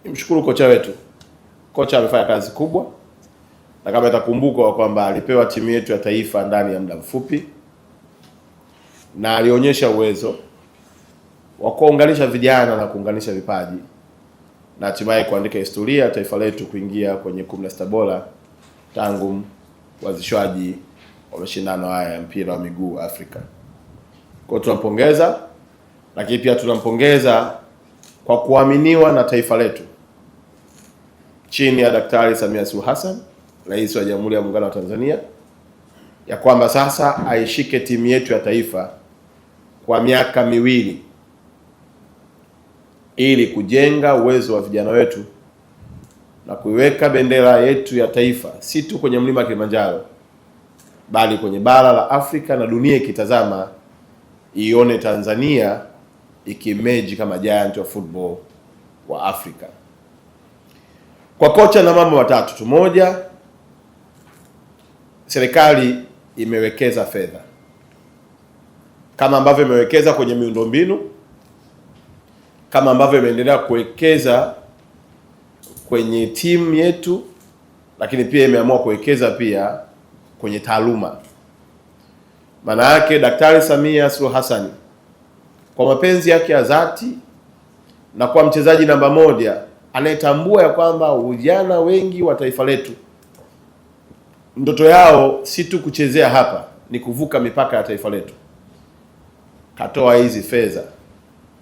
Nimshukuru kocha wetu. Kocha amefanya kazi kubwa, na kama itakumbukwa kwamba alipewa timu yetu ya taifa ndani ya muda mfupi, na alionyesha uwezo wa kuunganisha vijana na kuunganisha vipaji, na hatimaye kuandika historia ya taifa letu kuingia kwenye 16 bora tangu uanzishwaji wa mashindano haya ya mpira wa miguu Afrika. Kwa hiyo tunampongeza, lakini pia tunampongeza kwa kuaminiwa na taifa letu chini ya Daktari Samia Suluhu Hassan, Rais wa Jamhuri ya Muungano wa Tanzania, ya kwamba sasa aishike timu yetu ya taifa kwa miaka miwili ili kujenga uwezo wa vijana wetu na kuiweka bendera yetu ya taifa si tu kwenye mlima Kilimanjaro, bali kwenye bara la Afrika, na dunia ikitazama ione Tanzania ikimeji kama giant wa football wa Afrika. Kwa kocha na mambo matatu tu. Moja, serikali imewekeza fedha kama ambavyo imewekeza kwenye miundombinu, kama ambavyo imeendelea kuwekeza kwenye timu yetu, lakini pia imeamua kuwekeza pia kwenye taaluma. Maana yake Daktari Samia Suluhu Hassan kwa mapenzi yake ya dhati na kwa mchezaji namba moja anayetambua ya kwamba vijana wengi wa taifa letu ndoto yao si tu kuchezea hapa, ni kuvuka mipaka ya taifa letu, katoa hizi fedha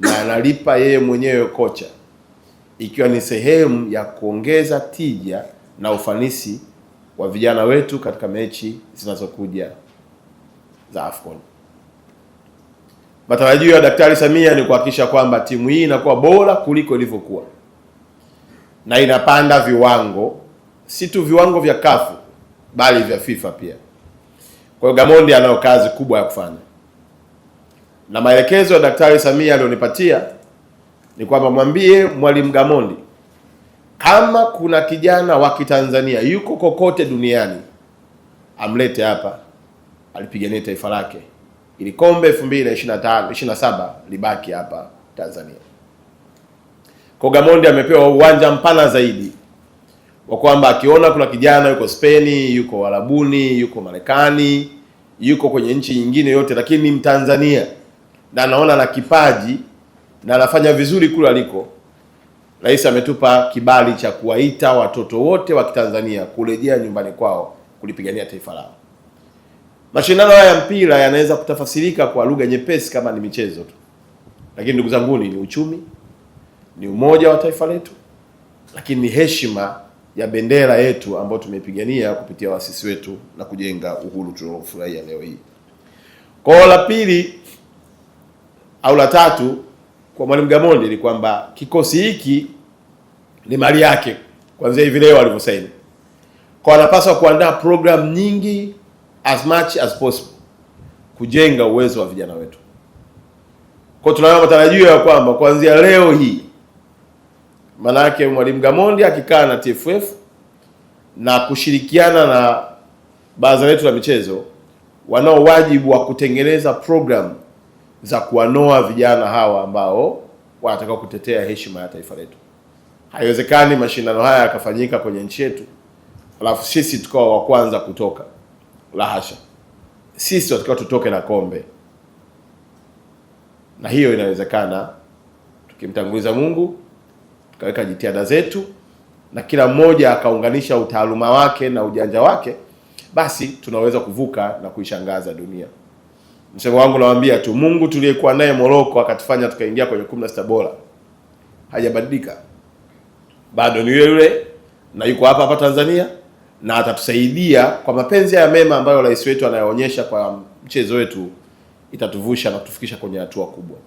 na analipa yeye mwenyewe kocha, ikiwa ni sehemu ya kuongeza tija na ufanisi wa vijana wetu katika mechi zinazokuja za AFCON. Matarajio ya Daktari Samia ni kuhakikisha kwamba timu hii inakuwa bora kuliko ilivyokuwa na inapanda viwango, si tu viwango vya CAF bali vya FIFA pia. Kwa hiyo Gamondi anayo kazi kubwa ya kufanya, na maelekezo ya Daktari Samia alionipatia ni kwamba mwambie Mwalimu Gamondi kama kuna kijana wa Kitanzania yuko kokote duniani amlete hapa alipigania taifa lake ili kombe 2025-27 libaki hapa Tanzania. Kwa Gamondi amepewa uwanja mpana zaidi wa kwamba akiona kuna kijana yuko Spain, yuko Arabuni, yuko Marekani, yuko kwenye nchi nyingine yote, lakini ni Mtanzania na anaona na kipaji na anafanya vizuri kule aliko, Rais ametupa kibali cha kuwaita watoto wote wa Kitanzania kurejea nyumbani kwao kulipigania taifa lao. Mashindano haya ya mpira yanaweza kutafasirika kwa lugha nyepesi kama ni michezo tu, lakini ndugu zangu, ni uchumi, ni umoja wa taifa letu, lakini ni heshima ya bendera yetu ambayo tumeipigania kupitia waasisi wetu na kujenga uhuru tunaofurahia leo hii. Kwa la pili au la tatu kwa Mwalimu Gamondi ni kwamba kikosi hiki ni mali yake kuanzia hivi leo alivyosaini. Kwa anapaswa kuandaa program nyingi as much as possible kujenga uwezo wa vijana wetu. Kwa tunayo matarajio ya kwamba kuanzia leo hii, maana yake Mwalimu Gamondi akikaa na TFF na kushirikiana na baraza letu la michezo, wanao wajibu wa kutengeneza program za kuwanoa vijana hawa ambao wanataka kutetea heshima ya taifa letu. Haiwezekani mashindano haya yakafanyika kwenye nchi yetu alafu sisi tukawa wa kwanza kutoka. La hasha. Sisi tunatakiwa tutoke na kombe. Na hiyo inawezekana tukimtanguliza Mungu, tukaweka jitihada zetu na kila mmoja akaunganisha utaaluma wake na ujanja wake, basi tunaweza kuvuka na kuishangaza dunia. Msemo wangu nawaambia tu, Mungu tuliyekuwa naye Morocco akatufanya tukaingia kwenye 16 bora hajabadilika. Bado ni yule na yuko hapa hapa Tanzania, na atatusaidia kwa mapenzi ya mema ambayo rais wetu anayoonyesha kwa mchezo wetu, itatuvusha na kutufikisha kwenye hatua kubwa.